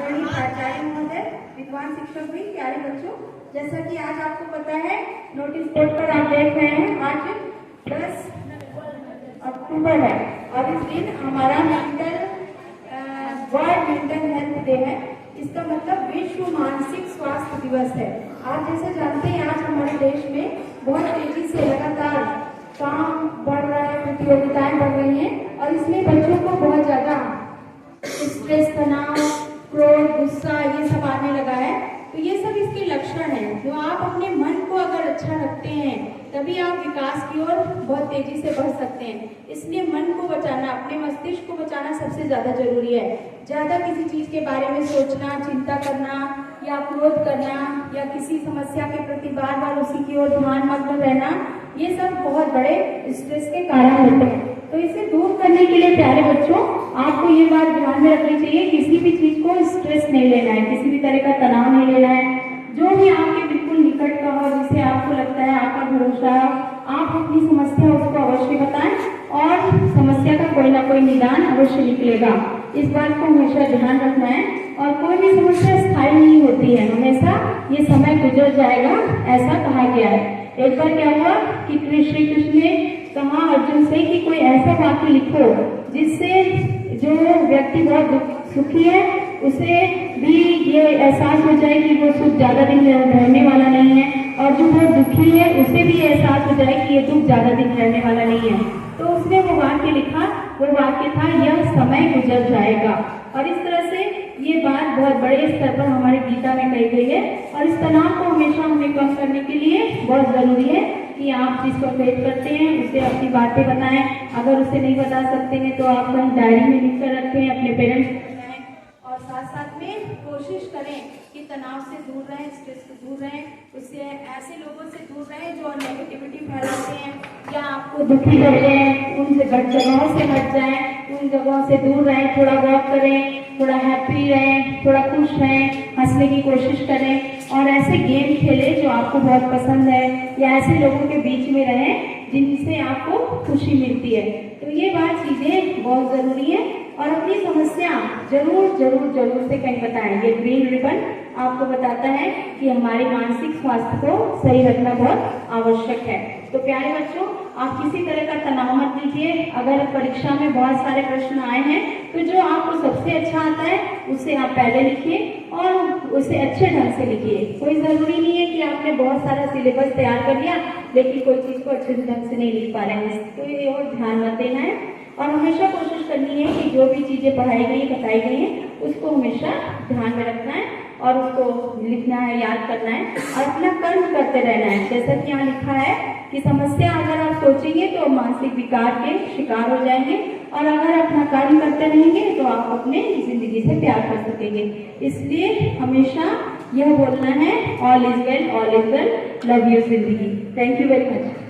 आदरणीय प्राचार्य महोदय, विद्वान शिक्षक भी, प्यारे बच्चों, जैसा कि आज आपको पता है नोटिस बोर्ड पर आप देख रहे हैं आज 10 अक्टूबर है और इस दिन हमारा वर्ल्ड मेंटल हेल्थ डे है। इसका मतलब विश्व मानसिक स्वास्थ्य दिवस है। आप जैसे जानते हैं आज हमारे देश में बहुत तेजी से लगातार काम बढ़ रहा है, प्रतियोगिताएं बढ़ रही हैं और इसमें बच्चों को बहुत ज्यादा स्ट्रेस, तनाव, क्रोध, गुस्सा ये सब आने लगा है। तो ये सब इसके लक्षण हैं। जो आप अपने मन को अगर अच्छा रखते हैं तभी आप विकास की ओर बहुत तेजी से बढ़ सकते हैं। इसलिए मन को बचाना, अपने मस्तिष्क को बचाना सबसे ज्यादा जरूरी है। ज्यादा किसी चीज के बारे में सोचना, चिंता करना या क्रोध करना या किसी समस्या के प्रति बार बार उसी की ओर ध्यान मग्न रहना, ये सब बहुत बड़े स्ट्रेस के कारण होते हैं। तो इसे दूर करने के लिए प्यारे बच्चों आपको ये बात ध्यान में रखनी चाहिए, किसी भी चीज को स्ट्रेस नहीं लेना है, किसी भी तरह का तनाव नहीं लेना है। जो भी आपके बिल्कुल निकट का हो, जिसे आपको लगता है आपका भरोसा, आप अपनी समस्या उसको अवश्य बताएं और समस्या का कोई ना कोई निदान अवश्य निकलेगा। इस बात को हमेशा ध्यान रखना है। और कोई भी समस्या स्थायी नहीं होती है, हमेशा ये समय गुजर जाएगा, ऐसा कहा गया है। एक बार क्या हुआ कि श्री कृष्ण ने कहा अर्जुन से कि कोई ऐसा वाक्य लिखो जिससे जो व्यक्ति बहुत सुखी है उसे भी ये एहसास हो जाए कि वो सुख ज्यादा दिन रहने वाला नहीं है, और जो बहुत दुखी है उसे भी एहसास हो जाए कि ये दुख ज्यादा दिन रहने वाला नहीं है। तो उसने वो वाक्य लिखा, वो वाक्य था यह समय गुजर जाएगा। और इस तरह से ये बात बहुत बड़े स्तर पर हमारी गीता में कही गई है। और इस तनाव को हमेशा हमें कम करने के लिए बहुत जरूरी है कि आप जिसको फेस करते हैं उसे अपनी बातें बताएं। अगर उसे नहीं बता सकते हैं तो आप कहीं डायरी में लिख कर रखें, अपने पेरेंट्स को बताएं और साथ साथ में कोशिश करें कि तनाव से दूर रहें, स्ट्रेस से दूर रहें, उससे ऐसे लोगों से दूर रहें जो नेगेटिविटी फैलाते हैं या आपको दुखी करते हैं, उन जगहों से हट जाएं, उन जगहों से दूर रहें, थोड़ा वॉक करें, थोड़ा हैप्पी रहें, थोड़ा खुश रहें, हंसने की कोशिश करें और ऐसे गेम खेलें जो आपको बहुत पसंद है या ऐसे लोगों के बीच में रहें जिनसे आपको खुशी मिलती है। तो ये बात चीजें बहुत जरूरी है और अपनी समस्या जरूर जरूर जरूर से कहीं बताएं। ये ग्रीन रिबन आपको बताता है कि हमारे मानसिक स्वास्थ्य को सही रखना बहुत आवश्यक है। तो प्यारे बच्चों, आप किसी तरह का तनाव मत लीजिए। अगर परीक्षा में बहुत सारे प्रश्न आए हैं तो जो आपको सबसे अच्छा आता है उसे आप पहले लिखिए और उसे अच्छे ढंग से लिखिए। कोई जरूरी नहीं है कि आपने बहुत सारा सिलेबस तैयार कर लिया लेकिन कोई चीज को अच्छे ढंग से नहीं लिख पा रहे हैं, तो ये और ध्यान मत देना है। और हमेशा कोशिश करनी है कि जो भी चीजें पढ़ाई गई, बताई गई हैं उसको हमेशा ध्यान में रखना है और उसको लिखना है, याद करना है और अपना कर्म करते रहना है। जैसा कि यहाँ लिखा है कि समस्या अगर आप सोचेंगे तो मानसिक विकार के शिकार हो जाएंगे और अगर अपना कर्म करते रहेंगे तो आप अपने जिंदगी से प्यार कर सकेंगे। इसलिए हमेशा यह बोलना है all is well, love you जिंदगी। Thank you very much.